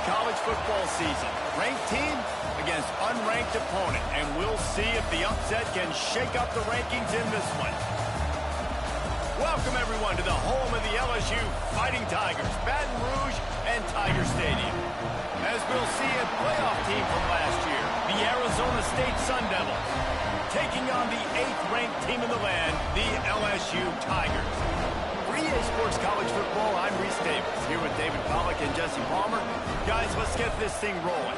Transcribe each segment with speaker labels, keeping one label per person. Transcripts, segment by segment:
Speaker 1: college football season. Ranked team against unranked opponent, and we'll see if the upset can shake up the rankings in this one. Welcome, everyone, to the home of the LSU Fighting Tigers, Baton Rouge and Tiger Stadium. As we'll see, a playoff team from last year, the Arizona State Sun Devils, taking on the 8th-ranked team in the land, the LSU Tigers. For EA Sports College Football, I'm Reese Davis, here with David Pollack and Jesse Palmer. Guys, let's get this thing rolling.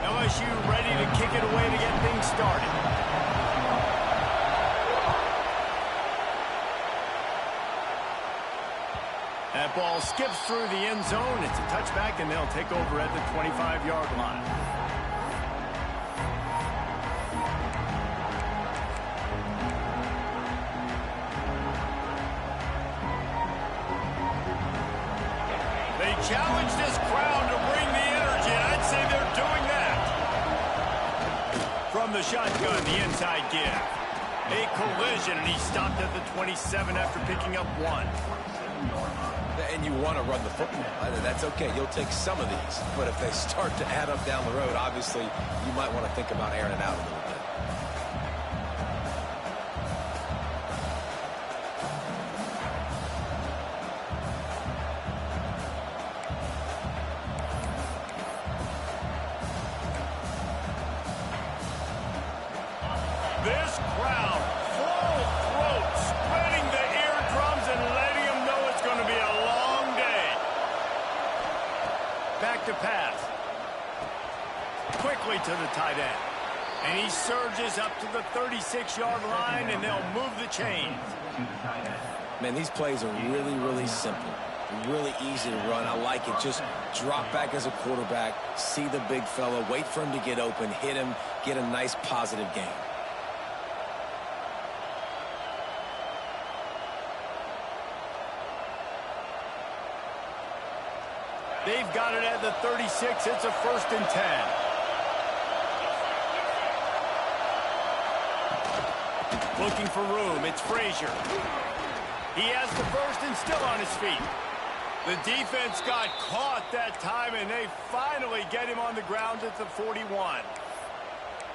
Speaker 1: LSU ready to kick it away to get things started. That ball skips through the end zone. It's a touchback, and they'll take over at the 25-yard line. They challenge this crowd to bring the energy, and I'd say they're doing that. From the shotgun, the inside give. A collision, and he stopped at the 27 after picking up 1.
Speaker 2: And you want to run the football. That's okay. You'll take some of these. But if they start to add up down the road, obviously, you might want to think about airing it out a little bit.
Speaker 1: This crowd, full throat, spreading the eardrums and letting them know it's going to be a long day. Back to pass. Quickly to the tight end. And he surges up to the 36-yard line, and they'll move the chains.
Speaker 2: Man, these plays are really, really simple. Really easy to run. I like it. Just drop back as a quarterback, see the big fella, wait for him to get open, hit him, get a nice positive gain.
Speaker 1: They've got it at the 36. It's a 1st and 10. Looking for room. It's Frazier. He has the first and still on his feet. The defense got caught that time, and they finally get him on the ground at the 41.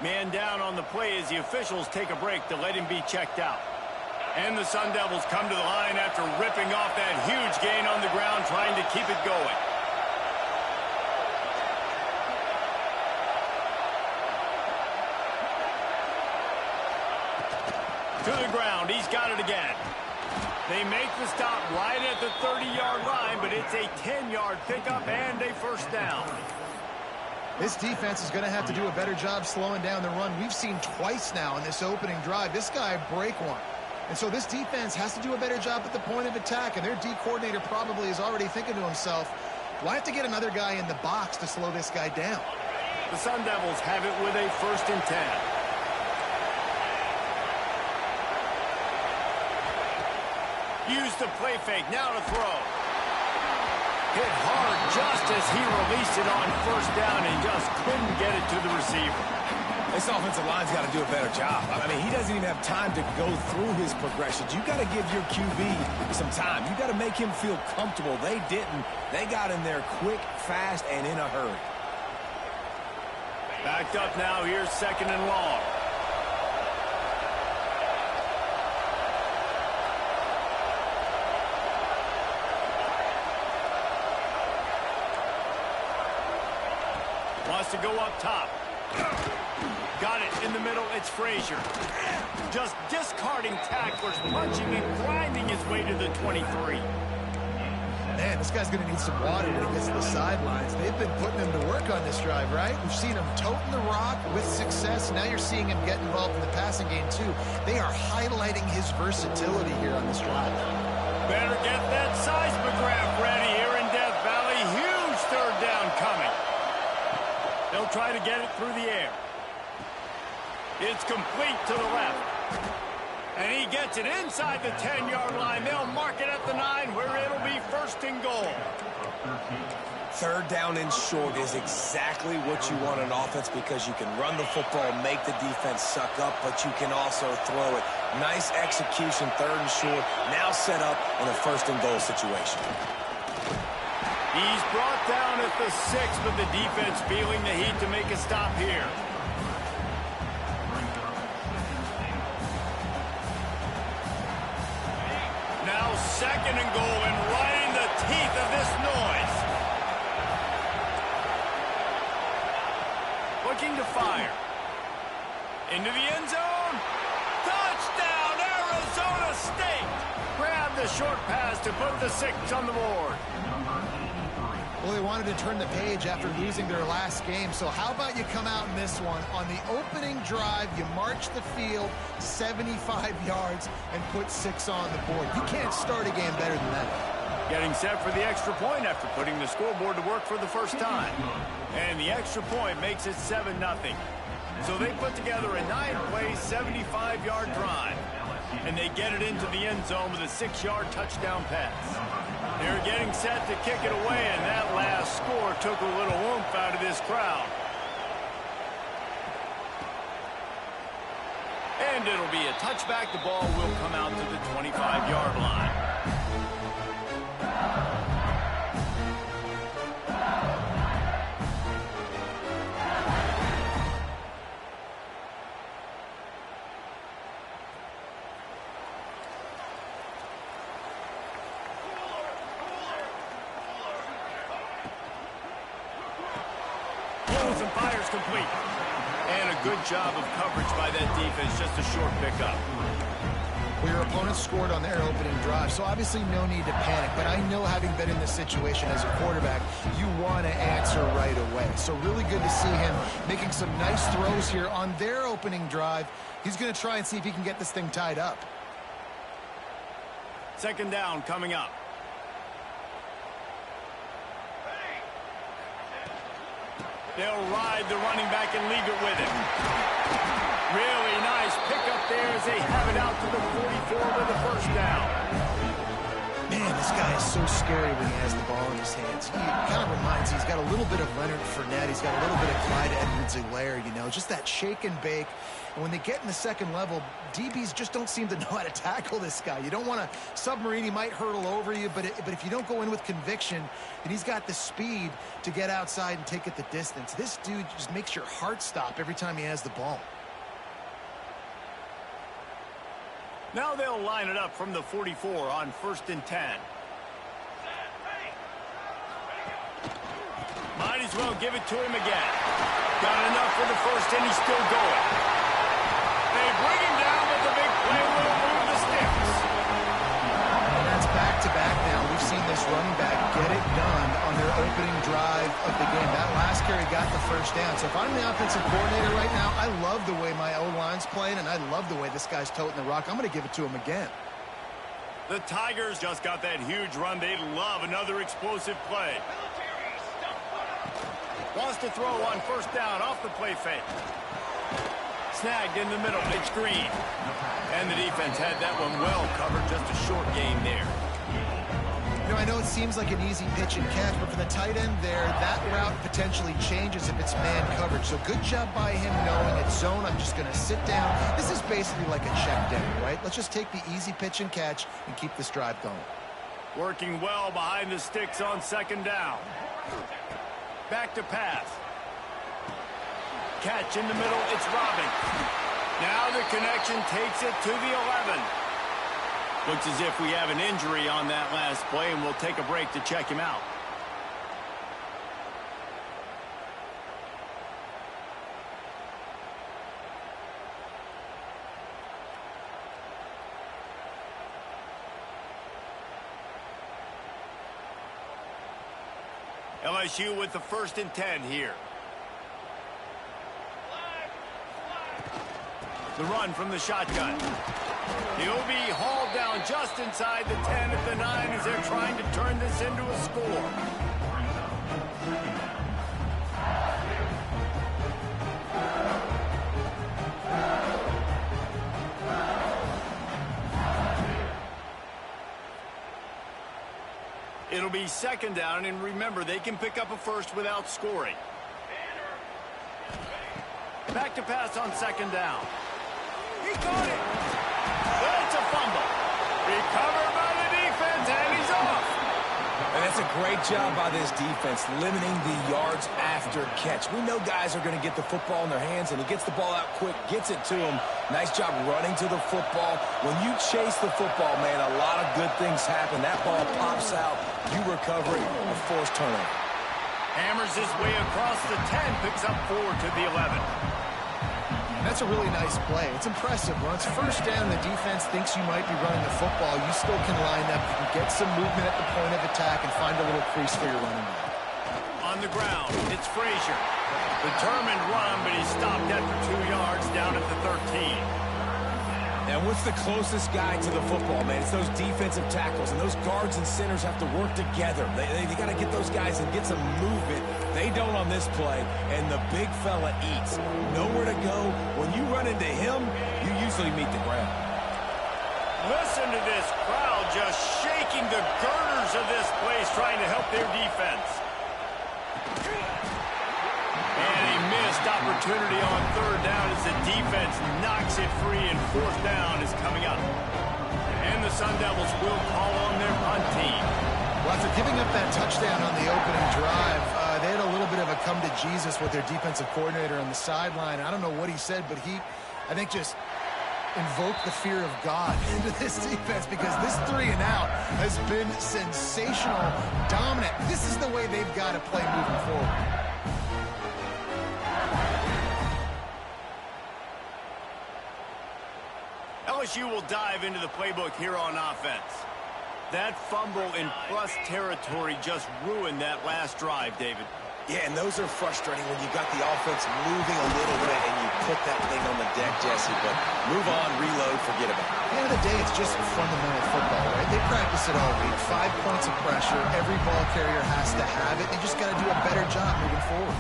Speaker 1: Man down on the play as the officials take a break to let him be checked out. And the Sun Devils come to the line after ripping off that huge gain on the ground, trying to keep it going. To the ground, he's got it again. They make the stop right at the 30-yard line, but it's a 10-yard pickup and a 1st down.
Speaker 3: This defense is going to have to do a better job slowing down the run. We've seen twice now in this opening drive. This guy break one. And so this defense has to do a better job at the point of attack, and their D coordinator probably is already thinking to himself, do I have to get another guy in the box to slow this guy down?
Speaker 1: The Sun Devils have it with a 1st and 10. Use the play fake, now to throw. Hit hard just as he released it on 1st down and just couldn't get it to the receiver.
Speaker 2: This offensive line's got to do a better job. I mean, he doesn't even have time to go through his progressions. You got to give your QB some time. You got to make him feel comfortable. They didn't. They got in there quick, fast, and in a hurry.
Speaker 1: Backed up now, here's 2nd and long. Wants to go up top. Got it in the middle. It's Frazier. Just discarding tacklers, punching and grinding his way to the 23.
Speaker 3: Man, this guy's going to need some water when he gets to the sidelines. They've been putting him to work on this drive, right? We've seen him toting the rock with success. Now you're seeing him get involved in the passing game, too. They are highlighting his versatility here on this drive.
Speaker 1: Better get that seismograph ready here in Death Valley. Huge 3rd down coming. They'll try to get it through the air. It's complete to the left. And he gets it inside the 10-yard line. They'll mark it at the 9 where it'll be 1st and goal.
Speaker 2: 3rd down and short is exactly what you want in offense because you can run the football, make the defense suck up, but you can also throw it. Nice execution, 3rd and short. Now set up in a 1st and goal situation.
Speaker 1: He's brought down at the 6, but the defense feeling the heat to make a stop here. Now 2nd and goal, and right in the teeth of this noise. Looking to fire. Into the end zone. Touchdown, Arizona State. Grab the short pass to put the 6 on the board.
Speaker 3: Well, they wanted to turn the page after losing their last game, so how about you come out in this one? On the opening drive, you march the field 75 yards and put 6 on the board. You can't start a game better than that.
Speaker 1: Getting set for the extra point after putting the scoreboard to work for the first time. And the extra point makes it 7-0. So they put together a 9-play, 75-yard drive. And they get it into the end zone with a 6-yard touchdown pass. They're getting set to kick it away, and that last score took a little oomph out of this crowd. And it'll be a touchback. The ball will come out to the 25-yard line. And fires complete. And a good job of coverage by that defense. Just a short pickup.
Speaker 3: Well, your opponent scored on their opening drive, so obviously no need to panic. But I know, having been in this situation as a quarterback, you want to answer right away. So really good to see him making some nice throws here on their opening drive. He's going to try and see if he can get this thing tied up.
Speaker 1: 2nd down coming up. They'll ride the running back and leave it with him. Really nice pickup there as they have it out to the 44 with a 1st down.
Speaker 3: Man, this guy is so scary when he has the ball in his hands. He kind of reminds me, he's got a little bit of Leonard Fournette. He's got a little bit of Clyde Edwards-Helaire, you know, just that shake and bake. And when they get in the 2nd level, DBs just don't seem to know how to tackle this guy. You don't want to submarine. He might hurtle over you, but if you don't go in with conviction, then he's got the speed to get outside and take it the distance. This dude just makes your heart stop every time he has the ball.
Speaker 1: Now they'll line it up from the 44 on 1st and 10. Might as well give it to him again. Got enough for the 1st, and he's still going. They bring him down, but the big play will move the sticks.
Speaker 3: And that's back-to-back now. We've seen this running back get it done on their opening drive of the game. That last carry got the 1st down. So if I'm the offensive coordinator right now, I love the way my O-line's playing, and I love the way this guy's toting the rock. I'm going to give it to him again.
Speaker 1: The Tigers just got that huge run. They love another explosive play. Wants to throw on 1st down off the play fake. Snagged in the middle. It's Green. And the defense had that one well covered. Just a short game there.
Speaker 3: You know, I know it seems like an easy pitch and catch, but for the tight end there, that route potentially changes if it's man coverage. So good job by him knowing it's zone. I'm just going to sit down. This is basically like a check down, right? Let's just take the easy pitch and catch and keep this drive going. Working well behind the sticks on 2nd down. Back to pass. Catch in the middle. It's Robin. Now the connection takes it to the 11. Looks as if we have an injury on that last play, and we'll take a break to check him out. LSU with the 1st and 10 here. The run from the shotgun. He'll be hauled down just inside the 10 at the 9 as they're trying to turn this into a score.
Speaker 1: It'll be second down, and remember, they can pick up a first without scoring. Back to pass on second down. He caught it. That's a fumble. Recovered by the defense, and he's off.
Speaker 2: And that's a great job by this defense, limiting the yards after catch. We know guys are going to get the football in their hands, and he gets the ball out quick, gets it to him. Nice job running to the football. When you chase the football, man, a lot of good things happen. That ball pops out. You recover it, a forced turnover.
Speaker 1: Hammers his way across the 10, picks up 4 to the 11.
Speaker 3: That's a really nice play. It's impressive. When it's first down, the defense thinks you might be running the football. You still can line up, you can get some movement at the point of attack and find a little crease for your running back.
Speaker 1: On the ground, it's Frazier. Determined run, but he's stopped after 2 yards down at the 13.
Speaker 2: And what's the closest guy to the football, man? It's those defensive tackles, and those guards and centers have to work together. They got to get those guys and get some movement. They don't on this play, and the big fella eats. Nowhere to go. When you run into him, you usually meet the ground.
Speaker 1: Listen to this crowd just shaking the girders of this place, trying to help their defense. And a missed opportunity on third down as the defense knocks it free, and fourth down is coming up. And the Sun Devils will call on their punt team.
Speaker 3: Well, after giving up that touchdown on the opening drive, they had a little bit of a come to Jesus with their defensive coordinator on the sideline. I don't know what he said, but he, I think, just invoked the fear of God into this defense, because this 3 and out has been sensational, dominant. This is the way they've got to play moving forward.
Speaker 1: LSU will dive into the playbook here on offense. That fumble in plus territory just ruined that last drive, David.
Speaker 2: Yeah, and those are frustrating when you got the offense moving a little bit and you put that thing on the deck, Jesse. But move on, reload, forget about it.
Speaker 3: At the end of the day, it's just fundamental football, right? They practice it all week. 5 points of pressure. Every ball carrier has to have it. They just got to do a better job moving forward.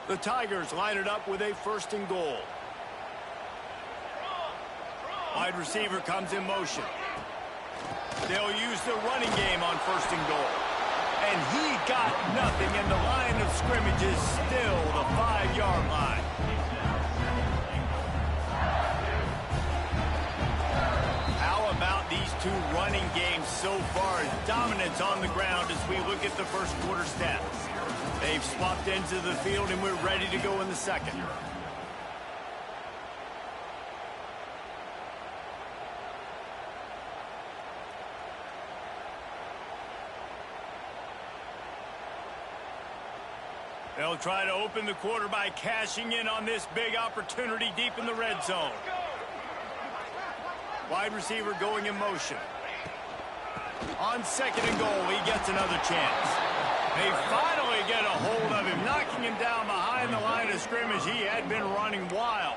Speaker 1: The Tigers line it up with a first and goal. Wide receiver comes in motion. They'll use the running game on first and goal. And he got nothing, and the line of scrimmage is still the 5-yard line. How about these two running games so far? Dominance on the ground as we look at the first quarter stats. They've swapped into the field, and we're ready to go in the second. They'll try to open the quarter by cashing in on this big opportunity deep in the red zone. Wide receiver going in motion. On second and goal, he gets another chance. They finally get a hold of him, knocking him down behind the line of scrimmage. He had been running wild.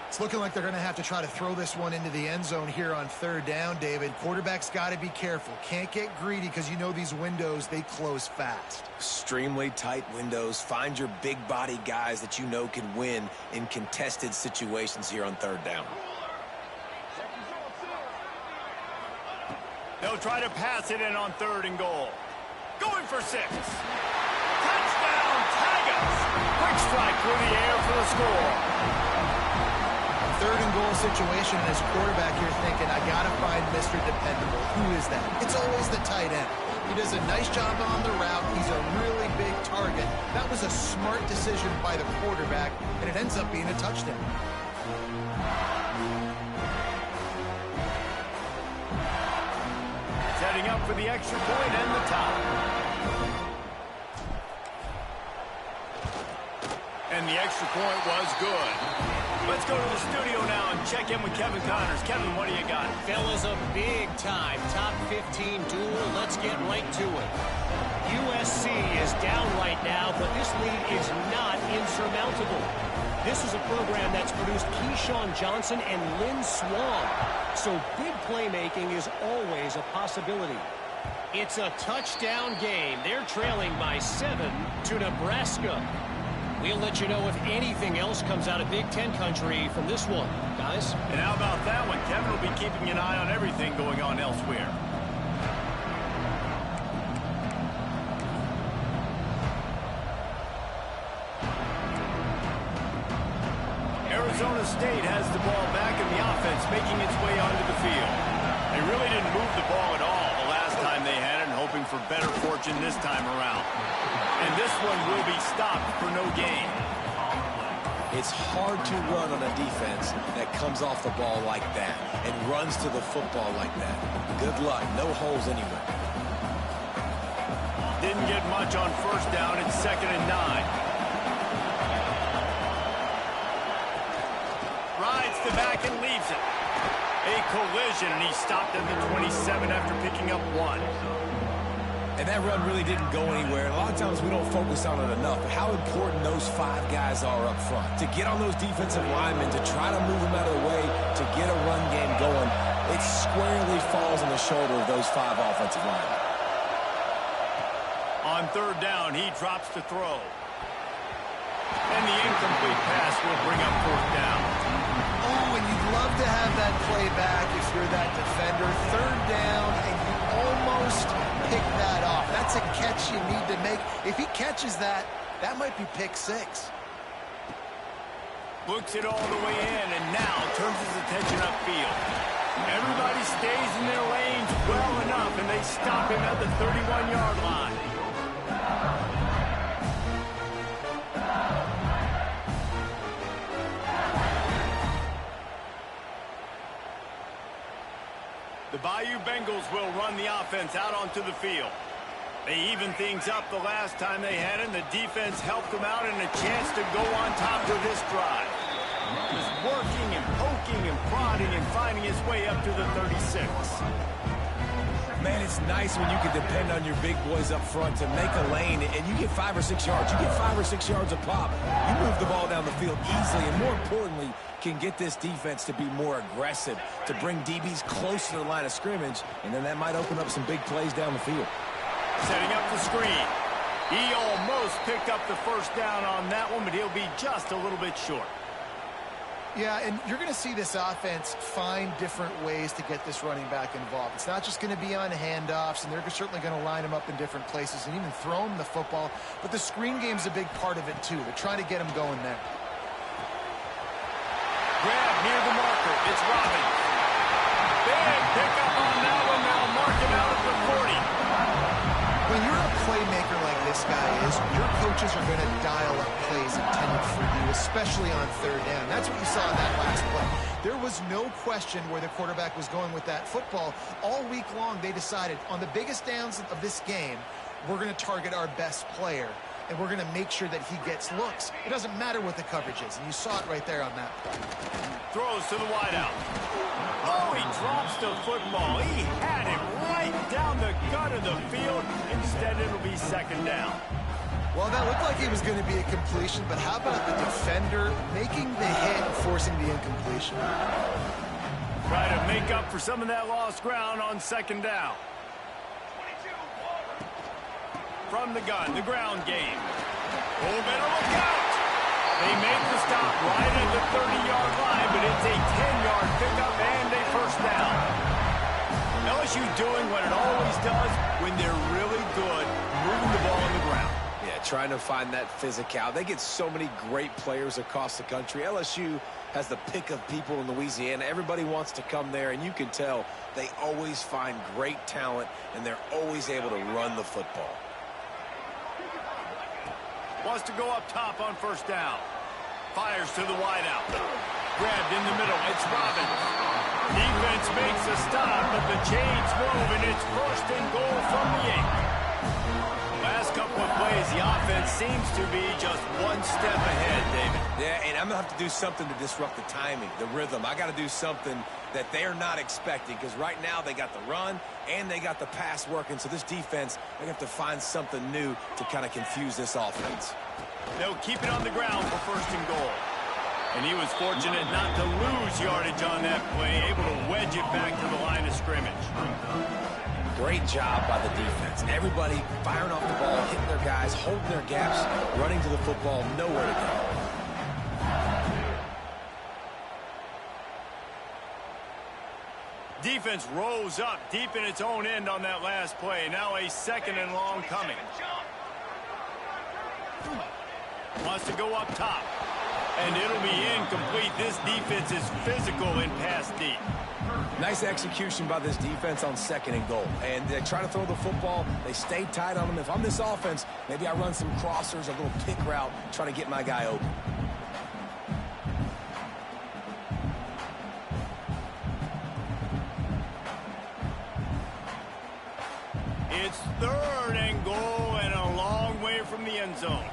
Speaker 3: It's looking like they're going to have to try to throw this one into the end zone here on third down, David. Quarterback's got to be careful. Can't get greedy, because you know these windows, they close fast.
Speaker 2: Extremely tight windows. Find your big body guys that you know can win in contested situations here on third down.
Speaker 1: They'll try to pass it in on third and goal. Going for 6. Touchdown, Tigers! Quick strike through the air for the score.
Speaker 3: Third and goal situation, and as quarterback, you're thinking, I got to find Mr. Dependable. Who is that? It's always the tight end. He does a nice job on the route. He's a really big target. That was a smart decision by the quarterback, and it ends up being a touchdown.
Speaker 1: Setting up for the extra point and the tie. And the extra point was good. Let's go to the studio now and check in with Kevin Connors. Kevin, what do you got?
Speaker 4: Fellas, a big-time top 15 duel. Let's get right to it. USC is down right now, but this lead is not insurmountable. This is a program that's produced Keyshawn Johnson and Lynn Swan. So big playmaking is always a possibility. It's a touchdown game. They're trailing by 7 to Nebraska. We'll let you know if anything else comes out of Big Ten country from this one, guys.
Speaker 1: And how about that one? Kevin will be keeping an eye on everything going on elsewhere. Arizona State has the ball back in the offense, making its way onto the field. They really didn't move the ball at all the last time they had it, and hoping for better fortune this time around. And this one will be stopped for no gain.
Speaker 2: It's hard to run on a defense that comes off the ball like that and runs to the football like that. Good luck. No holes anywhere.
Speaker 1: Didn't get much on first down. It's 2nd and 9. Rides the back and leaves it. A collision, and he stopped at the 27 after picking up 1.
Speaker 2: And that run really didn't go anywhere. And a lot of times we don't focus on it enough, but how important those 5 guys are up front. To get on those defensive linemen, to try to move them out of the way, to get a run game going, it squarely falls on the shoulder of those 5 offensive linemen.
Speaker 1: On 3rd down, he drops to throw. And the incomplete pass will bring up 4th down.
Speaker 3: Oh, and you'd love to have that play back if you're that defender. 3rd down, and you almost pick that off. That's a catch you need to make. If he catches that, that might be pick 6.
Speaker 1: Looks it all the way in, and now turns his attention upfield. Everybody stays in their lanes well enough, and they stop him at the 31-yard line. The Bayou Bengals will run the offense out onto the field. They evened things up the last time they had it, and the defense helped them out and a chance to go on top with this drive. Just working and poking and prodding and finding his way up to the 36.
Speaker 2: Man, it's nice when you can depend on your big boys up front to make a lane, and you get 5 or 6 yards. You get 5 or 6 yards a pop. You move the ball down the field easily, and more importantly, can get this defense to be more aggressive, to bring DBs close to the line of scrimmage, and then that might open up some big plays down the field.
Speaker 1: Setting up the screen. He almost picked up the 1st down on that one, but he'll be just a little bit short.
Speaker 3: Yeah, and you're going to see this offense find different ways to get this running back involved. It's not just going to be on handoffs, and they're certainly going to line him up in different places and even throw him the football. But the screen game's a big part of it, too. They're trying to get him going there.
Speaker 1: Grab near the marker. It's Robbins. Big pickup on that one. They'll mark him out at the 40.
Speaker 3: When you're a playmaker like this guy is, your coaches are going to dial up plays intended for you, especially on 3rd down. That's what you saw in that last play. There was no question where the quarterback was going with that football. All week long, they decided on the biggest downs of this game, we're going to target our best player, and we're going to make sure that he gets looks. It doesn't matter what the coverage is, and you saw it right there on that play.
Speaker 1: Throws to the wideout. Oh, he drops the football. He had it right down the gut of the field. Instead, it'll be 2nd down.
Speaker 3: Well, that looked like it was going to be a completion, but how about the defender making the hit and forcing the incompletion?
Speaker 1: Try to make up for some of that lost ground on 2nd down. From the gun, the ground game. Oh, better look out! They make the stop right at the 30-yard line, but it's a 10-yard pickup and a 1st down. LSU doing what it always does when they're really good, moving the ball on the ground.
Speaker 2: Yeah, trying to find that physical. They get so many great players across the country. LSU has the pick of people in Louisiana. Everybody wants to come there, and you can tell they always find great talent, and they're always able to run the football.
Speaker 1: Wants to go up top on 1st down. Fires to the wideout. Grabbed in the middle. It's Robbins. Defense makes a stop, but the chains move, and it's 1st and goal from the 8. Last couple of plays, the offense seems to be just one step ahead, David.
Speaker 2: Yeah, and I'm going to have to do something to disrupt the timing, the rhythm. I got to do something that they're not expecting, because right now they got the run and they got the pass working. So this defense, they have to find something new to kind of confuse this offense.
Speaker 1: They'll keep it on the ground for 1st and goal. And he was fortunate not to lose yardage on that play, able to wedge it back to the line of scrimmage.
Speaker 2: Great job by the defense. Everybody firing off the ball, hitting their guys, holding their gaps, running to the football, nowhere to go.
Speaker 1: Defense rose up deep in its own end on that last play. Now a second and long coming. Wants to go up top. And it'll be incomplete. This defense is physical and pass deep.
Speaker 2: Nice execution by this defense on second and goal. And they try to throw the football. They stay tight on them. If I'm this offense, maybe I run some crossers, a little pick route, try to get my guy open.
Speaker 1: It's third and goal and a long way from the end zone.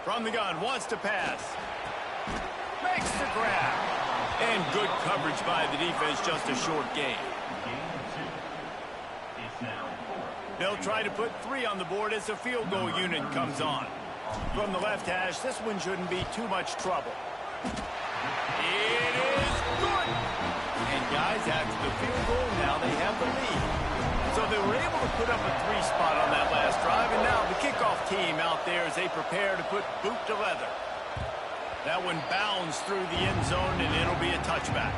Speaker 1: From the gun, wants to pass. Makes the grab. And good coverage by the defense, just a short gain. They'll try to put 3 on the board as the field goal unit comes on. From the left hash, this one shouldn't be too much trouble. It is good. And guys, after the field goal, now they have the lead. So they were able to put up a 3 spot on that last drive, and now the kickoff team out there as they prepare to put boot to leather. That one bounds through the end zone, and it'll be a touchback.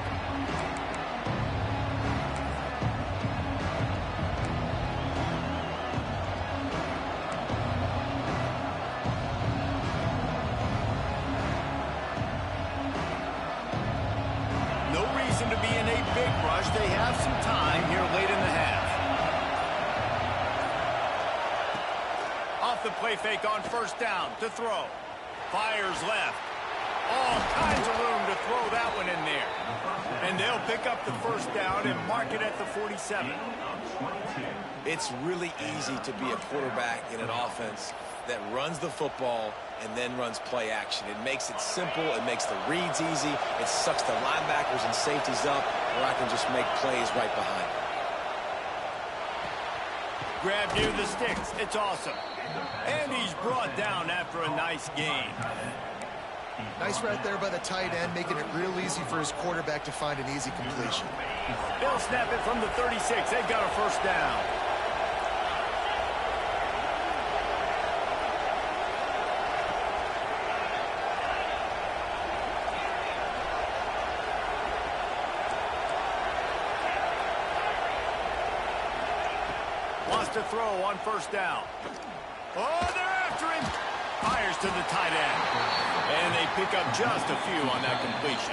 Speaker 1: No reason to be in a big rush. They have some time here late in the half. Off the play fake on first down to throw. Fires left. All kinds of room to throw that one in there. And they'll pick up the first down and mark it at the 47.
Speaker 2: It's really easy to be a quarterback in an offense that runs the football and then runs play action. It makes it simple. It makes the reads easy. It sucks the linebackers and safeties up, or I can just make plays right behind it.
Speaker 1: Grab near the sticks. It's awesome. And he's brought down after a nice gain.
Speaker 3: Nice right there by the tight end, making it real easy for his quarterback to find an easy completion.
Speaker 1: They'll snap it from the 36. They've got a first down. Wants to throw on first down. Oh, they're after him. Fires to the tight end. And they pick up just a few on that completion.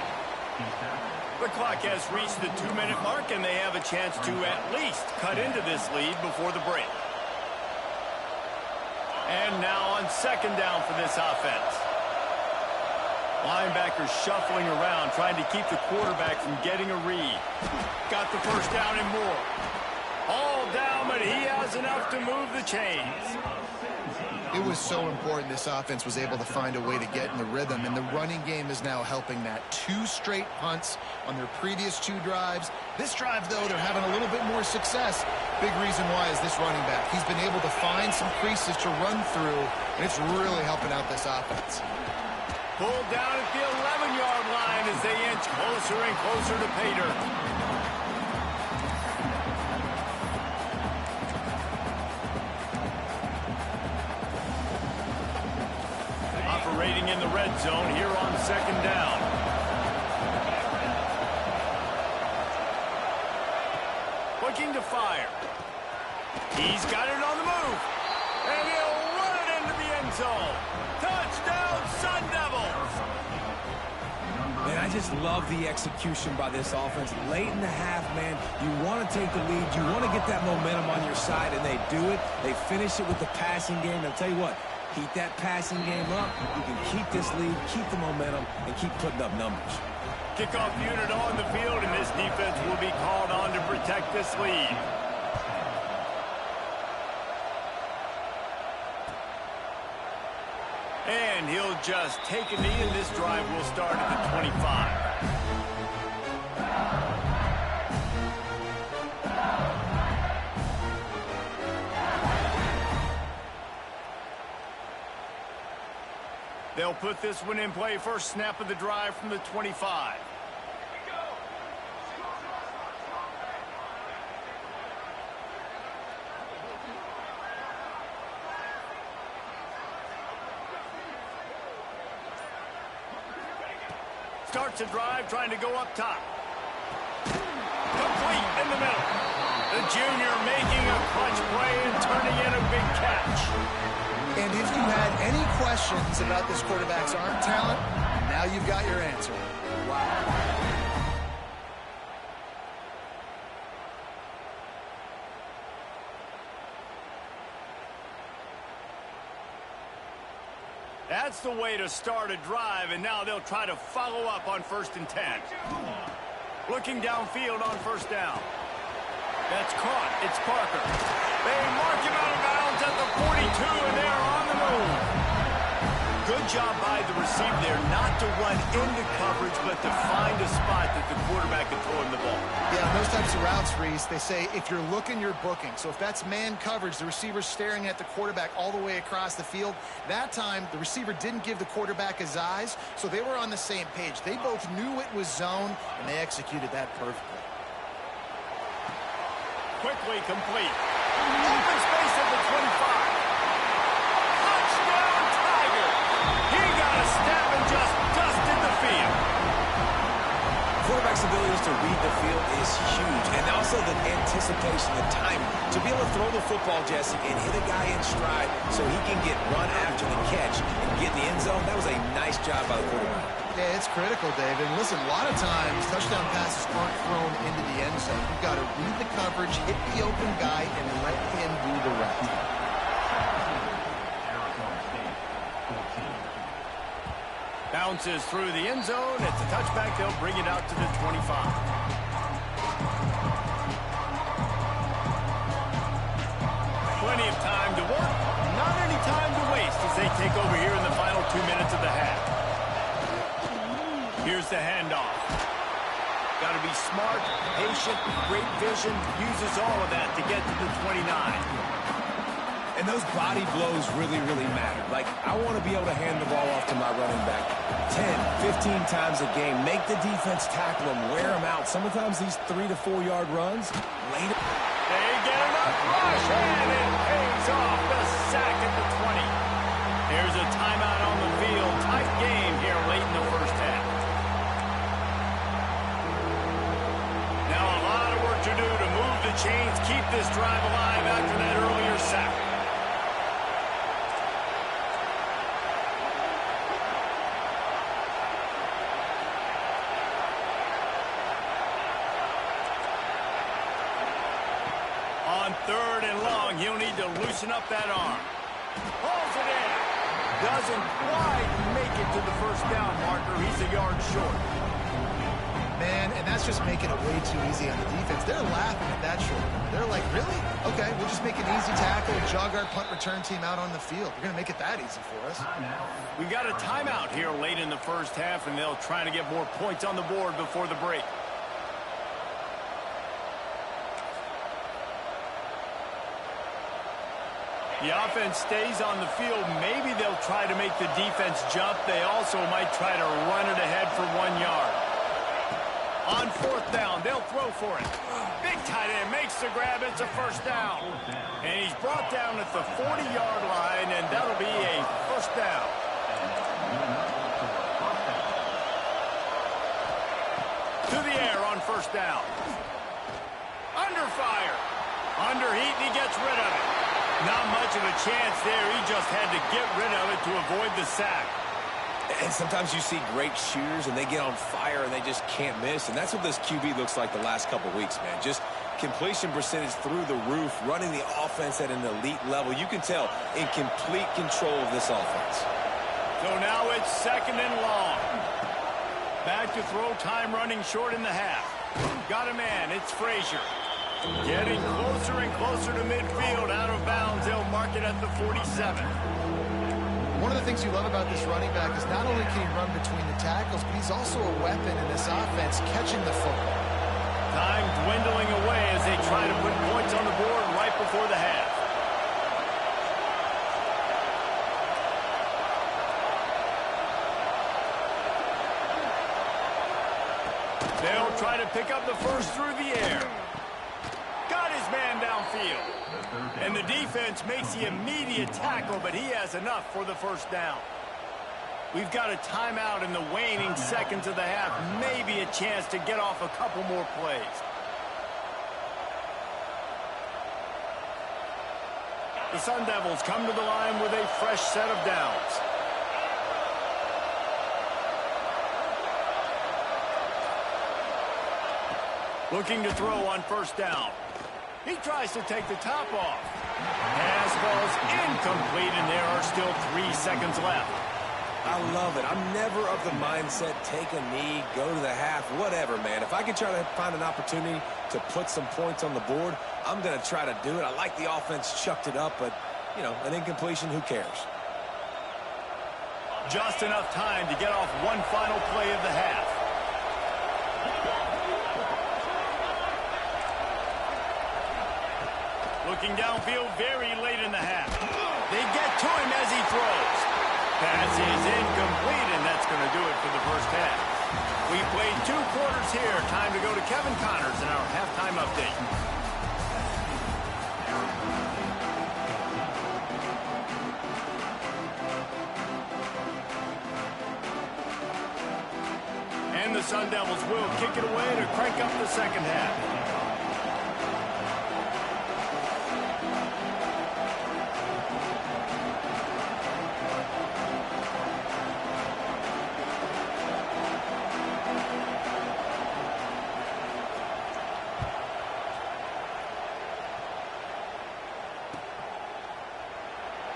Speaker 1: The clock has reached the 2-minute mark, and they have a chance to at least cut into this lead before the break. And now on second down for this offense. Linebackers shuffling around, trying to keep the quarterback from getting a read. Got the first down and more. All down, but he has enough to move the chains.
Speaker 3: It was so important this offense was able to find a way to get in the rhythm, and the running game is now helping that. 2 straight punts on their previous 2 drives. This drive, though, they're having a little bit more success. Big reason why is this running back. He's been able to find some creases to run through, and it's really helping out this offense.
Speaker 1: Pulled down at the 11-yard line as they inch closer and closer to pay dirt. Operating in the red zone here on second down. Looking to fire. He's got it on the move. And he'll run it into the end zone. Touchdown, Sun Devils!
Speaker 2: Man, I just love the execution by this offense. Late in the half, man, you want to take the lead. You want to get that momentum on your side, and they do it. They finish it with the passing game. I'll tell you what. Keep that passing game up. You can keep this lead, keep the momentum, and keep putting up numbers.
Speaker 1: Kickoff unit on the field, and this defense will be called on to protect this lead. And he'll just take a knee, and this drive will start at the 25. They'll put this one in play first snap of the drive from the 25. Starts a drive, trying to go up top. Complete in the middle. The junior making a clutch play and turning in a big catch.
Speaker 3: And if you had any questions about this quarterback's arm talent, now you've got your answer. Wow.
Speaker 1: That's the way to start a drive, and now they'll try to follow up on 1st and 10. Looking downfield on 1st down. That's caught. It's Parker. They mark him out of bounds at the 42, and they're on the move. Good job by the receiver there not to run into coverage, but to find a spot that the quarterback can throw him the ball.
Speaker 3: Yeah, on those types of routes, Reese, they say if you're looking, you're booking. So if that's man coverage, the receiver's staring at the quarterback all the way across the field. That time, the receiver didn't give the quarterback his eyes, so they were on the same page. They both knew it was zone, and they executed that perfectly.
Speaker 1: Quickly complete. Open space at the 25. Touchdown, Tiger. He got a step and just dusted the field.
Speaker 2: Quarterback's ability to read the field is huge, and also the anticipation, the timing. To be able to throw the football, Jesse, and hit a guy in stride so he can get run after the catch and get in the end zone, that was a nice job by the quarterback.
Speaker 3: Yeah, it's critical, David. And listen, a lot of times, touchdown passes aren't thrown into the end zone. You've got to read the coverage, hit the open guy, and let him do the rest.
Speaker 1: Bounces through the end zone. It's a touchback. They'll bring it out to the 25. Plenty of time to work. Not any time to waste as they take over here in the final 2 minutes of the half. Here's the handoff. Got to be smart, patient, great vision. Uses all of that to get to the 29.
Speaker 2: And those body blows really, really matter. Like, I want to be able to hand the ball off to my running back 10, 15 times a game. Make the defense tackle them, wear them out. Sometimes these 3 to 4 yard runs, later.
Speaker 1: They get enough rush, and it pays off. The sack at the 20. There's a timeout on the field. Tight game here late in the first half. Now a lot of work to do to move the chains, keep this drive alive after that earlier sack. On 3rd and long, he'll need to loosen up that arm. Pulls it in. Doesn't quite make it to the 1st down marker. He's a yard short.
Speaker 3: Man, and that's just making it way too easy on the defense. They're laughing at that short. They're like, really? Okay, we'll just make an easy tackle and jog our punt return team out on the field. We're going to make it that easy for us.
Speaker 1: We got a timeout here late in the first half, and they'll try to get more points on the board before the break. The offense stays on the field. Maybe they'll try to make the defense jump. They also might try to run it ahead for 1 yard. On 4th down, they'll throw for it. Big tight end makes the grab. It's a 1st down. And he's brought down at the 40-yard line, and that'll be a 1st down. To the air on 1st down. Under fire. Under heat, and he gets rid of it. Not much of a chance there. He just had to get rid of it to avoid the sack.
Speaker 2: And sometimes you see great shooters, and they get on fire, and they just can't miss. And that's what this QB looks like the last couple weeks, man. Just completion percentage through the roof, running the offense at an elite level. You can tell in complete control of this offense.
Speaker 1: So now it's 2nd and long. Back to throw, time running short in the half. Got a man. It's Frazier. Getting closer and closer to midfield. Out of bounds. They'll mark it at the 47.
Speaker 3: One of the things you love about this running back is not only can he run between the tackles, but he's also a weapon in this offense, catching the football.
Speaker 1: Time dwindling away as they try to put points on the board right before the half. They'll try to pick up the first through the air. Got his man downfield. And the defense makes the immediate tackle, but he has enough for the first down. We've got a timeout in the waning seconds of the half. Maybe a chance to get off a couple more plays. The Sun Devils come to the line with a fresh set of downs. Looking to throw on first down. He tries to take the top off. Pass falls incomplete, and there are still 3 seconds left.
Speaker 2: I love it. I'm never of the mindset, take a knee, go to the half, whatever, man. If I can try to find an opportunity to put some points on the board, I'm going to try to do it. I like the offense chucked it up, but, you know, an incompletion, who cares?
Speaker 1: Just enough time to get off one final play of the half. Looking downfield very late in the half. They get to him as he throws. Pass is incomplete, and that's going to do it for the first half. We played 2 quarters here. Time to go to Kevin Connors in our halftime update. And the Sun Devils will kick it away to crank up the second half.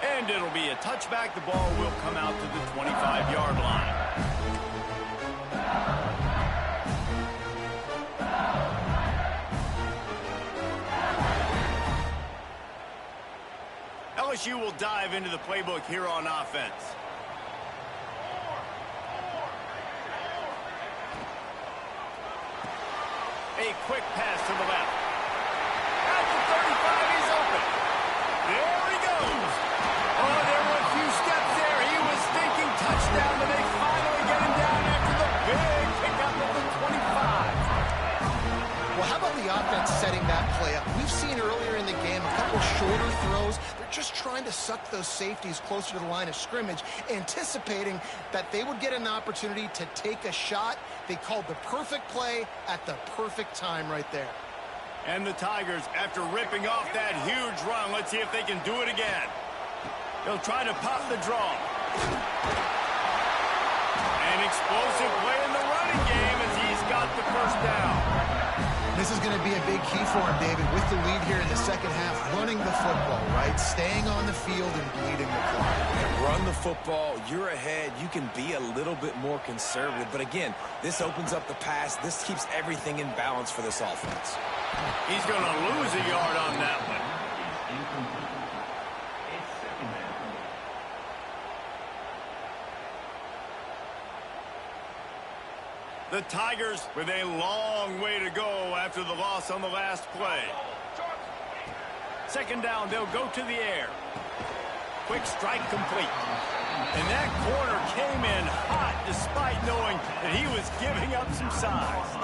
Speaker 1: And it'll be a touchback. The ball will come out to the 25-yard line. LSU will dive into the playbook here on offense. A quick pass to the left. At the 35, he's open. There he goes. Oh, there were a few steps there. He was thinking touchdown, but they finally get him down after the big pickup of the 25.
Speaker 3: Well, how about the offense setting that play up? We've seen earlier in the game a couple shorter throws. They're just trying to suck those safeties closer to the line of scrimmage, anticipating that they would get an opportunity to take a shot. They called the perfect play at the perfect time right there.
Speaker 1: And the Tigers, after ripping off that huge run, let's see if they can do it again. They'll try to pop the draw. An explosive play in the running game as he's got the first down.
Speaker 3: This is going to be a big key for him, David, with the lead here in the second half, running the football, right? Staying on the field and bleeding the clock.
Speaker 2: Run the football, you're ahead, you can be a little bit more conservative. But again, this opens up the pass. This keeps everything in balance for this offense.
Speaker 1: He's going to lose a yard on that one. The Tigers with a long way to go after the loss on the last play. Second down, they'll go to the air. Quick strike complete. And that corner came in hot despite knowing that he was giving up some size.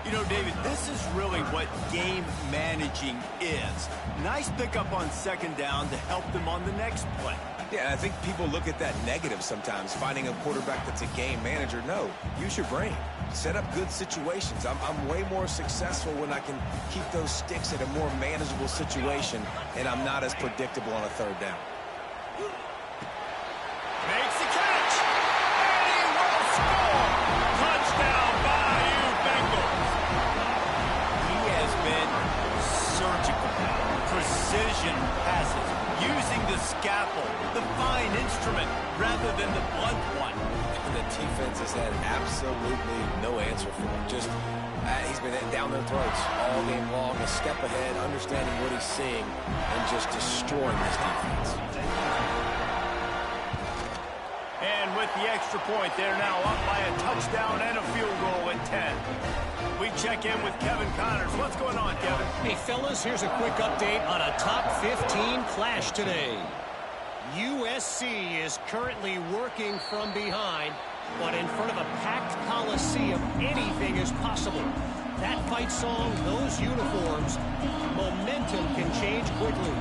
Speaker 1: You know, David, this is really what game managing is. Nice pickup on second down to help them on the next play.
Speaker 2: Yeah, I think people look at that negative sometimes, finding a quarterback that's a game manager. No, use your brain. Set up good situations. I'm way more successful when I can keep those sticks at a more manageable situation, and I'm not as predictable on a third down.
Speaker 1: Makes the catch, and he will score. Touchdown, Bayou Bengals. He has been surgical, precision passes, using the scalpel, the fine instrument, rather than the blunt one.
Speaker 2: The defense has had absolutely no answer for him. Just, he's been down their throats all game long, a step ahead, understanding what he's seeing, and just destroying this defense.
Speaker 1: And with the extra point, they're now up by a touchdown and a field goal at 10. We check in with Kevin Connors. What's going on, Kevin?
Speaker 4: Hey, fellas, here's a quick update on a top 15 clash today. USC is currently working from behind. But in front of a packed coliseum, anything is possible. That fight song, those uniforms, momentum can change quickly.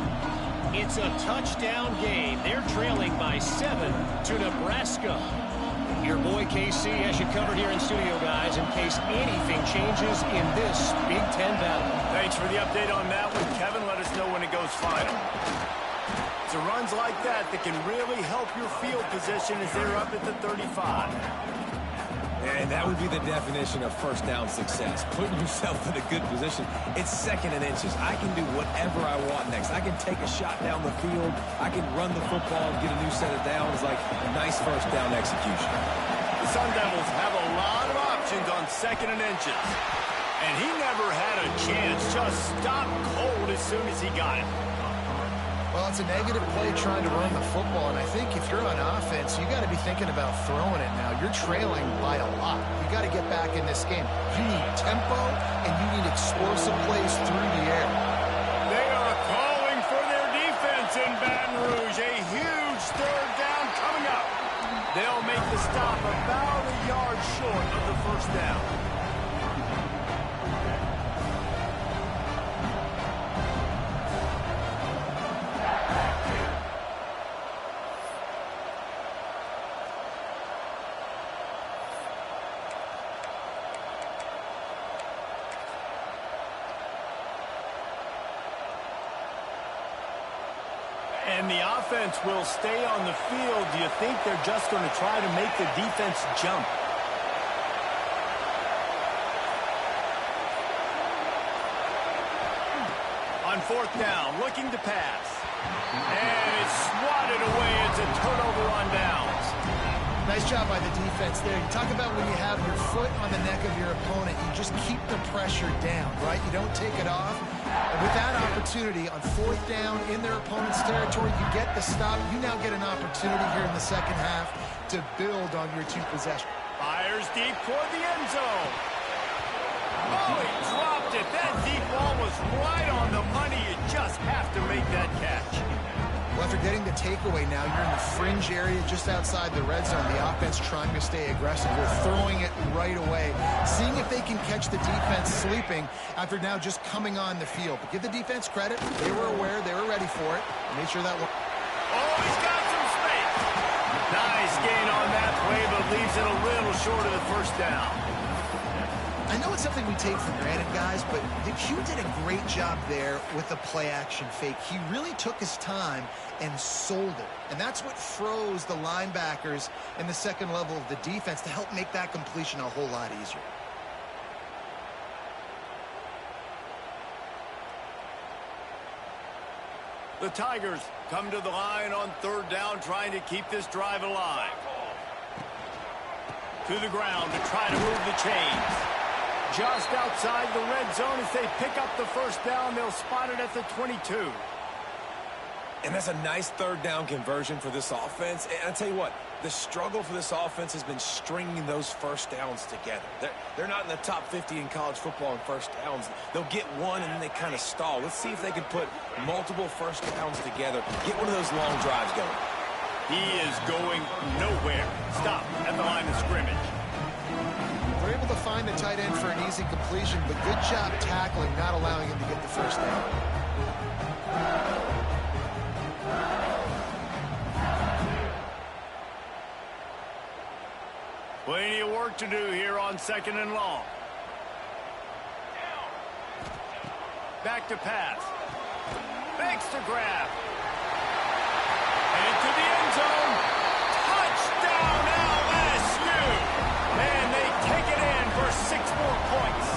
Speaker 4: It's a touchdown game. They're trailing by 7 to Nebraska. Your boy KC has you covered here in studio, guys, in case anything changes in this Big Ten battle.
Speaker 1: Thanks for the update on that one, Kevin. Let us know when it goes final. It's runs like that that can really help your field position as they're up at the 35.
Speaker 2: And that would be the definition of first down success. Putting yourself in a good position. It's 2nd and inches. I can do whatever I want next. I can take a shot down the field. I can run the football and get a new set of downs. Like a nice first down execution.
Speaker 1: The Sun Devils have a lot of options on 2nd and inches. And he never had a chance. Just stopped cold as soon as he got it.
Speaker 3: Well, it's a negative play trying to run the football, and I think if you're on offense, you got to be thinking about throwing it now. You're trailing by a lot. You got to get back in this game. You need tempo, and you need explosive plays through the air.
Speaker 1: They are calling for their defense in Baton Rouge. A huge 3rd down coming up. They'll make the stop about a yard short of the first down. And the offense will stay on the field. Do you think they're just going to try to make the defense jump? On 4th down, looking to pass. And it's swatted away. It's a turnover on downs.
Speaker 3: Nice job by the defense there. You talk about when you have your foot on the neck of your opponent, you just keep the pressure down, right? You don't take it off. And with that opportunity on 4th down in their opponent's territory, you get the stop. You now get an opportunity here in the second half to build on your 2 possessions.
Speaker 1: Fires deep toward the end zone. Oh, he dropped it. That deep ball was right on the money. You just have to make that catch.
Speaker 3: Well, after getting the takeaway now, you're in the fringe area just outside the red zone. The offense trying to stay aggressive. They're throwing it right away, seeing if they can catch the defense sleeping after now just coming on the field. But give the defense credit. They were aware. They were ready for it. Made sure that one.
Speaker 1: Oh, he's got some space. Nice gain on that play, but leaves it a little short of the first down.
Speaker 3: I know it's something we take for granted, guys, but Q did a great job there with the play-action fake. He really took his time and sold it. And that's what froze the linebackers in the second level of the defense to help make that completion a whole lot easier.
Speaker 1: The Tigers come to the line on 3rd down, trying to keep this drive alive. To the ground to try to move the chains. Just outside the red zone as they pick up the first down. They'll spot it at the 22.
Speaker 2: And that's a nice 3rd down conversion for this offense. And I'll tell you what, the struggle for this offense has been stringing those first downs together. They're not in the top 50 in college football in first downs. They'll get one and then they kind of stall. Let's see if they can put multiple first downs together. Get one of those long drives going.
Speaker 1: He is going nowhere. Stop at the line of scrimmage.
Speaker 3: They're able to find the tight end for an easy completion, but good job tackling, not allowing him to get the first down.
Speaker 1: Plenty of work to do here on 2nd and long. Back to pass. Fakes to grab. Into the end zone. Touchdown LSU. And they take it in for 6 more points.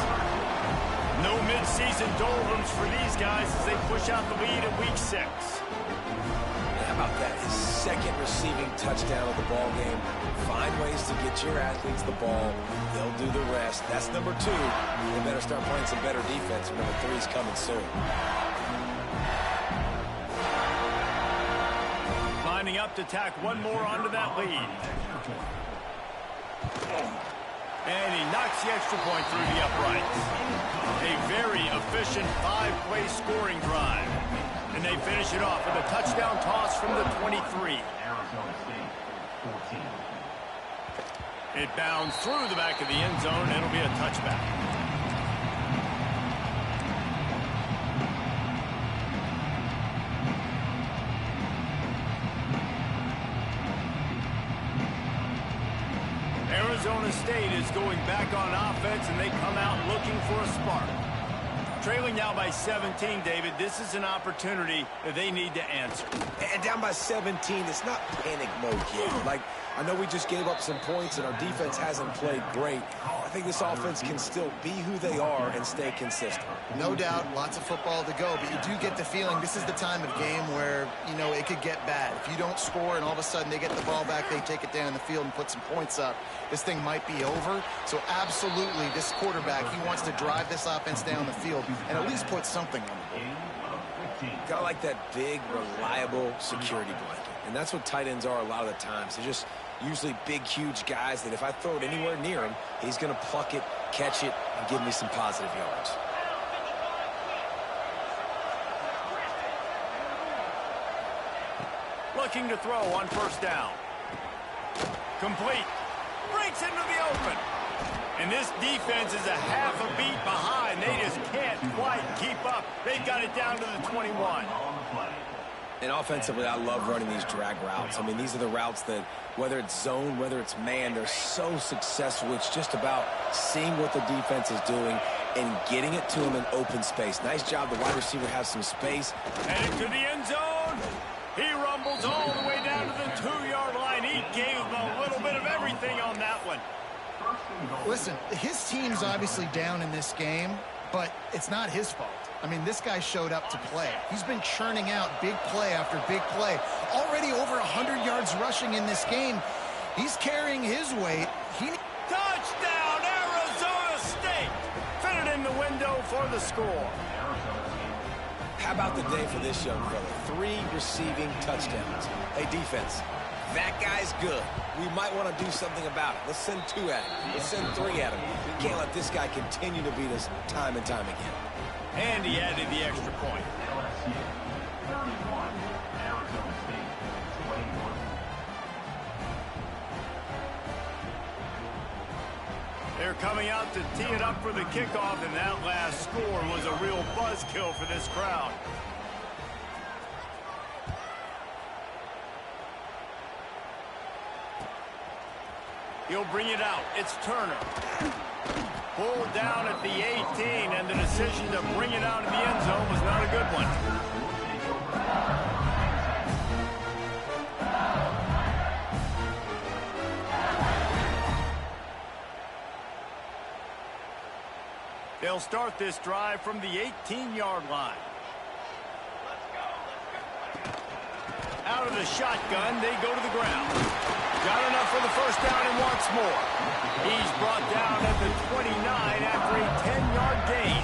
Speaker 1: No midseason doldrums for these guys as they push out the lead in week 6.
Speaker 2: How about that? His 2nd receiving touchdown of the ball game. Find ways to get your athletes the ball. They'll do the rest. That's number 2. They better start playing some better defense. Number 3 is coming soon.
Speaker 1: Lining up to tack one more onto that lead. And he knocks the extra point through the uprights. A very efficient 5-play scoring drive. And they finish it off with a touchdown toss from the 23. It bounds through the back of the end zone. It'll be a touchback. Arizona State is going back on offense, and they come out looking for a spark. Trailing now by 17, David. This is an opportunity that they need to answer.
Speaker 2: And down by 17, it's not panic mode yet. Like, I know we just gave up some points, and our defense hasn't played great. I think this offense can still be who they are and stay consistent.
Speaker 3: No doubt, lots of football to go, but you do get the feeling this is the time of game where, you know, it could get bad. If you don't score and all of a sudden they get the ball back, they take it down the field and put some points up, this thing might be over. So absolutely, this quarterback, he wants to drive this offense down the field and at least put something on the board.
Speaker 2: Got like that big, reliable security blanket. And that's what tight ends are a lot of the times. They're just usually big, huge guys that if I throw it anywhere near him, he's going to pluck it, catch it, and give me some positive yards.
Speaker 1: Looking to throw on first down. Complete. Breaks into the open. And this defense is a half a beat behind. They just can't quite keep up. They've got it down to the 21.
Speaker 2: And offensively, I love running these drag routes. I mean, these are the routes that, whether it's zone, whether it's man, they're so successful. It's just about seeing what the defense is doing and getting it to them in open space. Nice job. The wide receiver has some space.
Speaker 1: Heading to the end zone. He rumbles all the way down to the 2-yard line. He gave them a little bit of everything on that one.
Speaker 3: Listen, his team's obviously down in this game, but it's not his fault. I mean, this guy showed up to play. He's been churning out big play after big play. Already over 100 yards rushing in this game. He's carrying his weight.
Speaker 1: Touchdown, Arizona State! Fit it in the window for the score.
Speaker 2: How about the day for this young fella? 3 receiving touchdowns. Hey, defense, that guy's good. We might want to do something about it. Let's send 2 at him. Let's send 3 at him. We can't let this guy continue to beat us time and time again.
Speaker 1: And he added the extra point. They're coming out to tee it up for the kickoff, and that last score was a real buzzkill for this crowd. He'll bring it out. It's Turner. Pulled down at the 18, and the decision to bring it out in the end zone was not a good one. They'll start this drive from the 18-yard line. Out of the shotgun, they go to the ground. Got enough for the first down and wants more. He's brought down at the 29 after a 10-yard gain.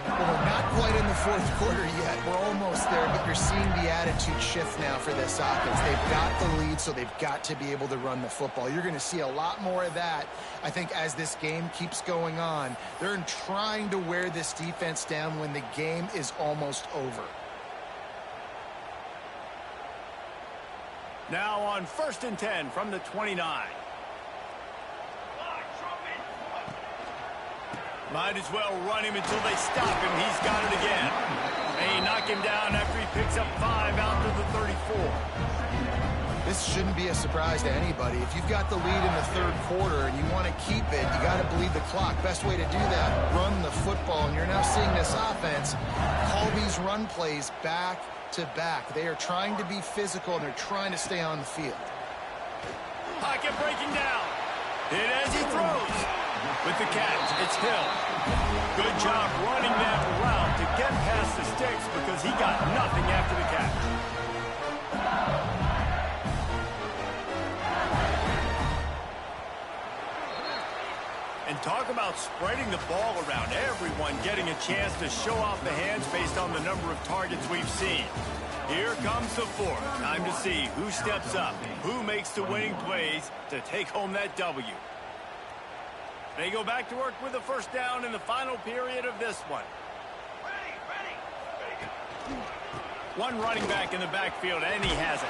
Speaker 3: Well, we're not quite in the fourth quarter yet. We're almost there, but you're seeing the attitude shift now for this offense. They've got the lead, so they've got to be able to run the football. You're going to see a lot more of that, I think, as this game keeps going on. They're trying to wear this defense down when the game is almost over.
Speaker 1: Now on 1st and 10 from the 29. Might as well run him until they stop him. He's got it again. They knock him down after he picks up 5 out to the 34.
Speaker 3: This shouldn't be a surprise to anybody. If you've got the lead in the third quarter and you want to keep it, you got to bleed the clock. Best way to do that, run the football. And you're now seeing this offense call these run plays back to back. They are trying to be physical, and they're trying to stay on the field.
Speaker 1: Pocket breaking down. Hit as he throws. With the catch, it's Hill. Good job running that route to get past the sticks because he got nothing after the catch. And talk about spreading the ball around. Everyone getting a chance to show off the hands based on the number of targets we've seen. Here comes the fourth. Time to see who steps up, who makes the winning plays to take home that W. They go back to work with the first down in the final period of this one. One running back in the backfield, and he has it.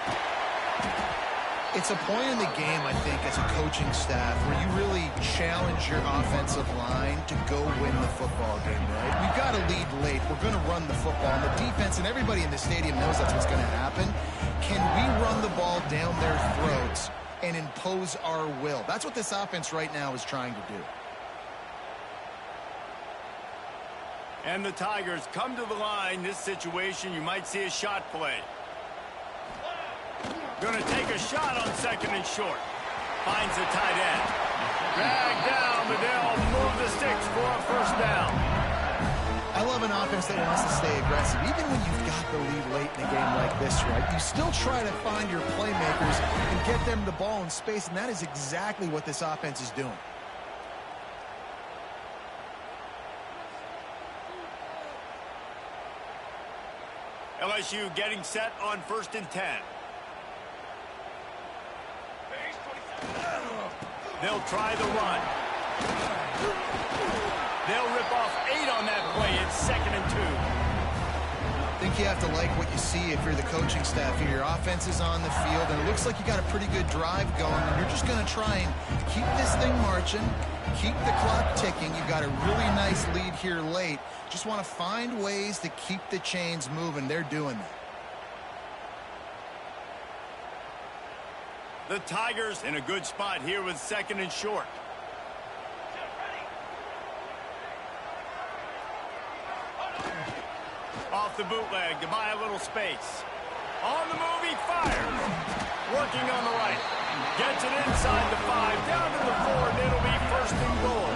Speaker 3: It's a point in the game, I think, as a coaching staff where you really challenge your offensive line to go win the football game, right? We've got to lead late. We're going to run the football. And the defense and everybody in the stadium knows that's what's going to happen. Can we run the ball down their throats and impose our will? That's what this offense right now is trying to do.
Speaker 1: And the Tigers come to the line. This situation, you might see a shot play. Going to take a shot on 2nd and short. Finds the tight end. Dragged down, but they'll move the sticks for a first down.
Speaker 3: I love an offense that wants to stay aggressive. Even when you've got the lead late in a game like this, right, you still try to find your playmakers and get them the ball in space, and that is exactly what this offense is doing.
Speaker 1: LSU getting set on 1st and 10. They'll try the run. They'll rip off 8 on that play. It's 2nd and 2.
Speaker 3: I think you have to like what you see if you're the coaching staff here. Your offense is on the field, and it looks like you got a pretty good drive going, and you're just going to try and keep this thing marching, keep the clock ticking. You've got a really nice lead here late. Just want to find ways to keep the chains moving. They're doing that.
Speaker 1: The Tigers in a good spot here with 2nd and short. Off the bootleg to buy a little space. On the move, he fires. Working on the right. Gets it inside the 5, down to the 4, and it'll be 1st and goal.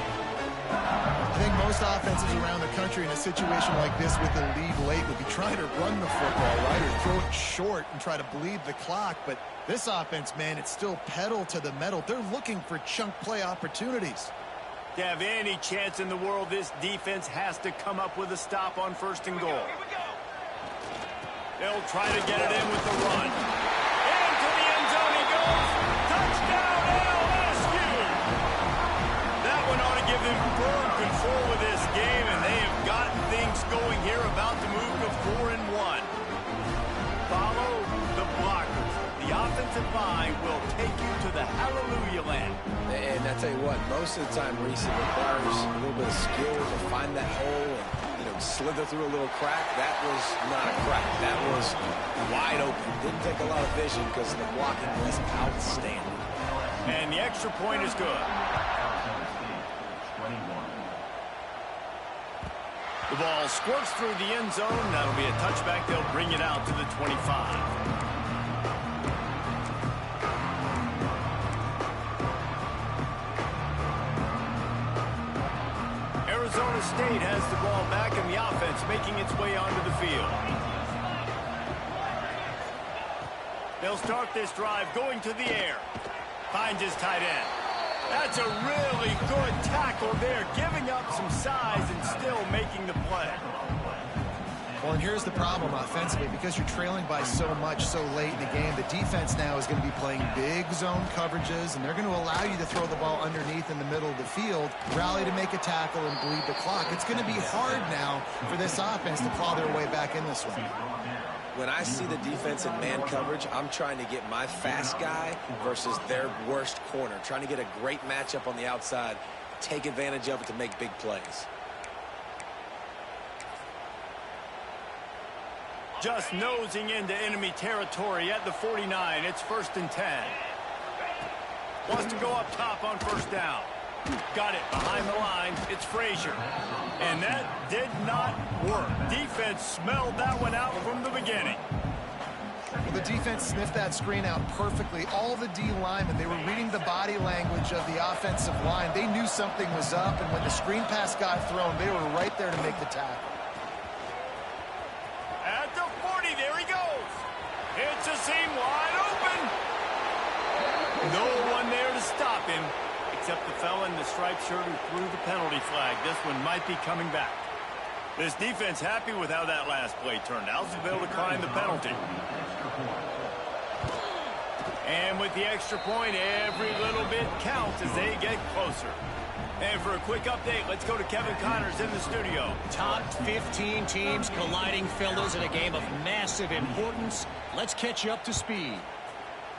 Speaker 3: I think most offenses around the country in a situation like this with the lead late would be trying to run the football, right, or throw it short and try to bleed the clock. But this offense, man, it's still pedal to the metal. They're looking for chunk play opportunities.
Speaker 1: To have any chance in the world, this defense has to come up with a stop on 1st and goal. They'll try to get it in with the run. Into the end zone he goes. Touchdown, LSU! That one ought to give them firm control of this game, and they have gotten things going here, about to move to 4 and 1. Follow the blockers. The offensive line will take you to the hallelujah land.
Speaker 2: And I tell you what, most of the time, Reese, it requires a little bit of skill to find that hole and slither through a little crack. That was not a crack. That was wide open. Didn't take a lot of vision because the blocking was outstanding.
Speaker 1: And the extra point is good. The ball squirts through the end zone. That'll be a touchback. They'll bring it out to the 25. Arizona State has the ball back, and the offense making its way onto the field. They'll start this drive going to the air. Finds his tight end. That's a really good tackle there, giving up some size and still making the play.
Speaker 3: Well, and here's the problem offensively. Because you're trailing by so much so late in the game, the defense now is going to be playing big zone coverages, and they're going to allow you to throw the ball underneath in the middle of the field, rally to make a tackle, and bleed the clock. It's going to be hard now for this offense to claw their way back in this one.
Speaker 2: When I see the defense in man coverage, I'm trying to get my fast guy versus their worst corner, trying to get a great matchup on the outside, take advantage of it to make big plays.
Speaker 1: Just nosing into enemy territory at the 49. It's 1st and 10. Wants to go up top on 1st down. Got it behind the line. It's Frazier. And that did not work. Defense smelled that one out from the beginning.
Speaker 3: Well, the defense sniffed that screen out perfectly. All the D linemen, they were reading the body language of the offensive line. They knew something was up, and when the screen pass got thrown, they were right there to make the tackle.
Speaker 1: At the 40, there he goes. It's a seam wide open. No one there to stop him, except the fella in the striped shirt who threw the penalty flag. This one might be coming back. This defense happy with how that last play turned out, so they'll decline the penalty. And with the extra point, every little bit counts as they get closer. And for a quick update, let's go to Kevin Connors in the studio.
Speaker 4: Top 15 teams colliding, fellas, in a game of massive importance. Let's catch you up to speed.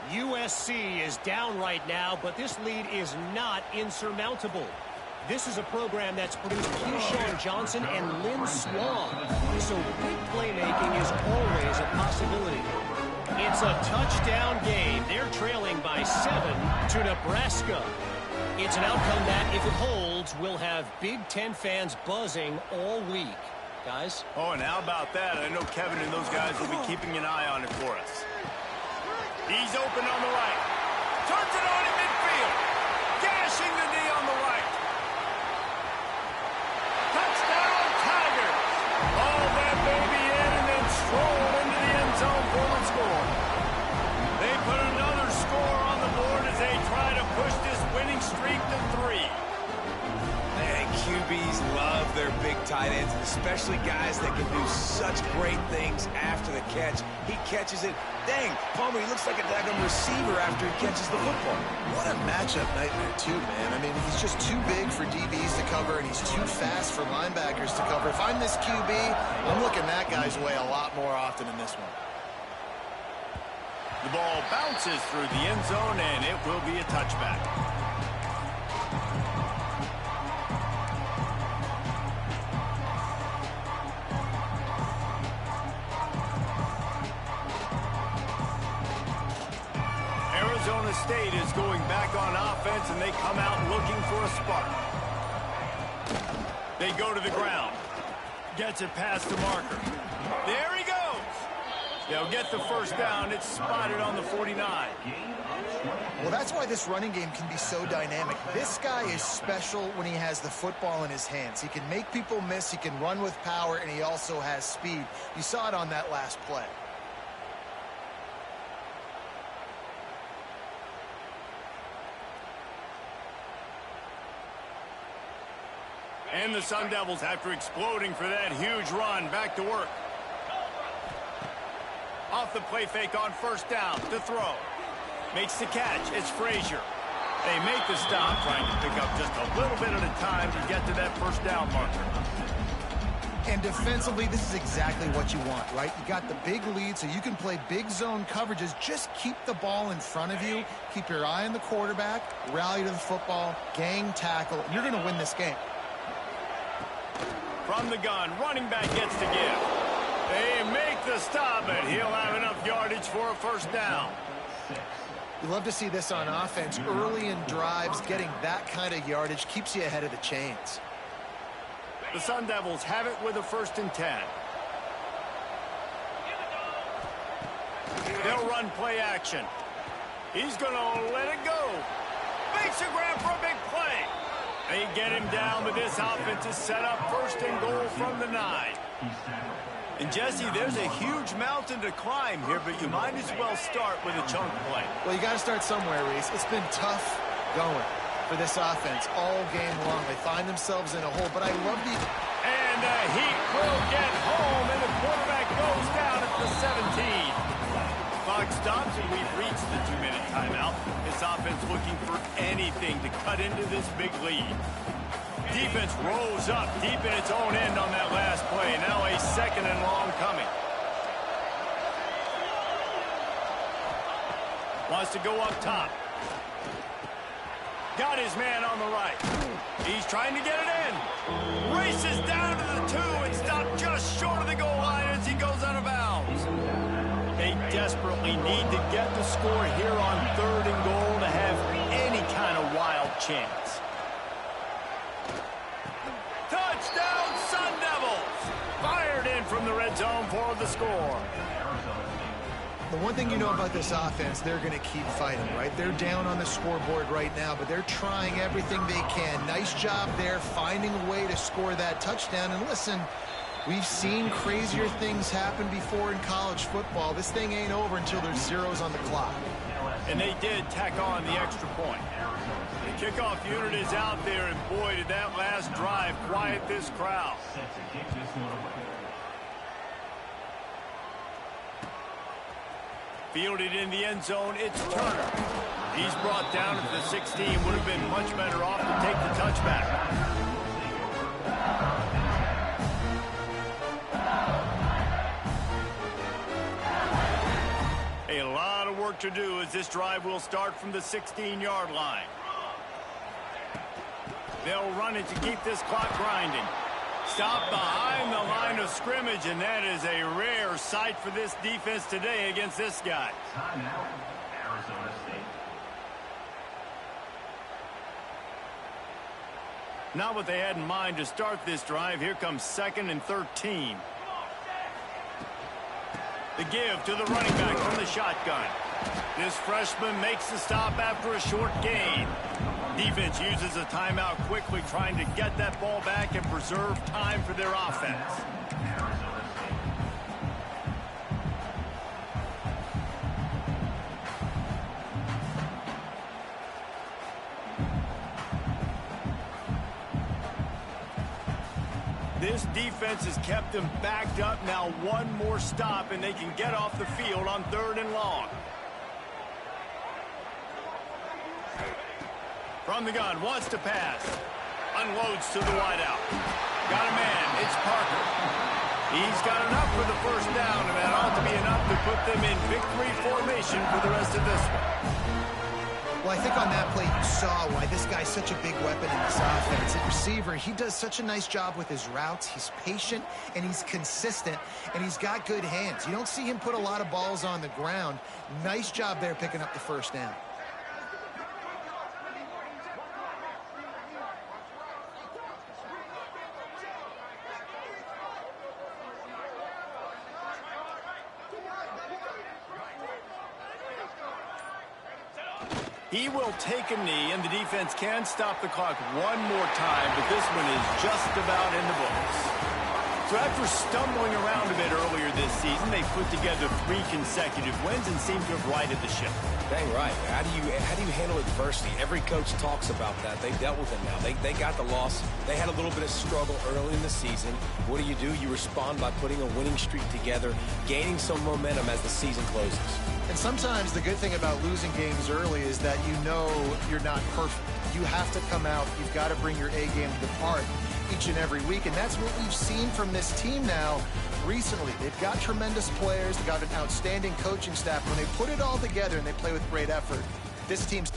Speaker 4: USC is down right now, but this lead is not insurmountable. This is a program that's produced Keyshawn Johnson and Lynn Swan, so big playmaking is always a possibility. It's a touchdown game. They're trailing by 7 to Nebraska. It's an outcome that, if it holds, will have Big Ten fans buzzing all week. Guys?
Speaker 1: Oh, and how about that? I know Kevin and those guys will be keeping an eye on it for us. He's open on the right. Turns it on in midfield. Gashing the knee on the right. Touchdown, Tigers. All that baby in and then stroll into the end zone for the score. They put another score on the board as they try to push this winning streak to 3.
Speaker 2: And QBs love their big tight ends, especially guys that can do such great things after the catch. He catches it. Dang, Palmer, he looks like a daggum receiver after he catches the football.
Speaker 3: What a matchup nightmare, too, man. I mean, he's just too big for DBs to cover, and he's too fast for linebackers to cover. If I'm this QB, I'm looking that guy's way a lot more often in this one.
Speaker 1: The ball bounces through the end zone, and it will be a touchback. Arizona State is going back on offense, and they come out looking for a spark. They go to the ground. Gets it past the marker. There he goes. They'll get the first down. It's spotted on the 49.
Speaker 3: Well, that's why this running game can be so dynamic. This guy is special when he has the football in his hands. He can make people miss, he can run with power, and he also has speed. You saw it on that last play.
Speaker 1: And the Sun Devils, after exploding for that huge run, back to work. Off the play fake on first down to throw. Makes the catch. It's Frazier. They make the stop, trying to pick up just a little bit at a time to get to that first down marker.
Speaker 3: And defensively, this is exactly what you want, right? You got the big lead, so you can play big zone coverages. Just keep the ball in front of you. Keep your eye on the quarterback. Rally to the football. Gang tackle. And you're going to win this game.
Speaker 1: From the gun, running back gets to give. They make the stop, and he'll have enough yardage for a first down.
Speaker 3: You love to see this on offense. Early in drives, getting that kind of yardage keeps you ahead of the chains.
Speaker 1: The Sun Devils have it with a 1st and 10. They'll run play action. He's going to let it go. Makes a grab for a big play. They get him down, but this offense is set up 1st and goal from the 9. And, Jesse, there's a huge mountain to climb here, but you might as well start with a chunk play.
Speaker 3: Well, you got to start somewhere, Reese. It's been tough going for this offense all game long. They find themselves in a hole, but I love the...
Speaker 1: And the Heat will get home, and the quarterback goes down at the 17. Clock stops, and we've reached the 2-minute timeout. This offense looking for anything to cut into this big lead. Defense rose up deep in its own end on that last play. Now a 2nd and long coming. Wants to go up top. Got his man on the right. He's trying to get it in. Races down to the 2 and stopped just short of the goal line as he goes out of bounds. They desperately need to get the score here on 3rd and goal to have any kind of wild chance. Touchdown, Sun Devils! Fired in from the red zone for the score.
Speaker 3: The one thing you know about this offense, they're going to keep fighting, right? They're down on the scoreboard right now, but they're trying everything they can. Nice job there, finding a way to score that touchdown. And listen, we've seen crazier things happen before in college football. This thing ain't over until there's zeros on the clock.
Speaker 1: And they did tack on the extra point. The kickoff unit is out there, and boy, did that last drive quiet this crowd. Fielded in the end zone, it's Turner. He's brought down at the 16. Would have been much better off to take the touchback. A lot of work work to do as this drive will start from the 16-yard line. They'll run it to keep this clock grinding. Stop behind the line of scrimmage, and that is a rare sight for this defense today against this guy.
Speaker 5: Timeout, Arizona State.
Speaker 1: Not what they had in mind to start this drive. Here comes 2nd and 13. The give to the running back from the shotgun. This freshman makes the stop after a short gain. Defense uses a timeout quickly, trying to get that ball back and preserve time for their offense.
Speaker 5: Arizona State.
Speaker 1: This defense has kept them backed up. Now one more stop, and they can get off the field on 3rd and long. From the gun, wants to pass. Unloads to the wideout. Got a man, it's Parker. He's got enough for the first down, and that ought to be enough to put them in victory formation for the rest of this one.
Speaker 3: Well, I think on that play you saw why this guy's such a big weapon in this offense. At receiver, he does such a nice job with his routes. He's patient, and he's consistent, and he's got good hands. You don't see him put a lot of balls on the ground. Nice job there picking up the first down.
Speaker 1: He will take a knee, and the defense can stop the clock one more time, but this one is just about in the books. So after stumbling around a bit earlier this season, they put together 3 consecutive wins and seem to have righted the ship.
Speaker 2: Dang right. How do you handle adversity? Every coach talks about that. They dealt with it now. They got the loss. They had a little bit of struggle early in the season. What do? You respond by putting a winning streak together, gaining some momentum as the season closes.
Speaker 3: And sometimes the good thing about losing games early is that you know you're not perfect. You have to come out. You've got to bring your A game to the part each and every week. And that's what we've seen from this team now recently. They've got tremendous players. They've got an outstanding coaching staff. When they put it all together and they play with great effort, this team's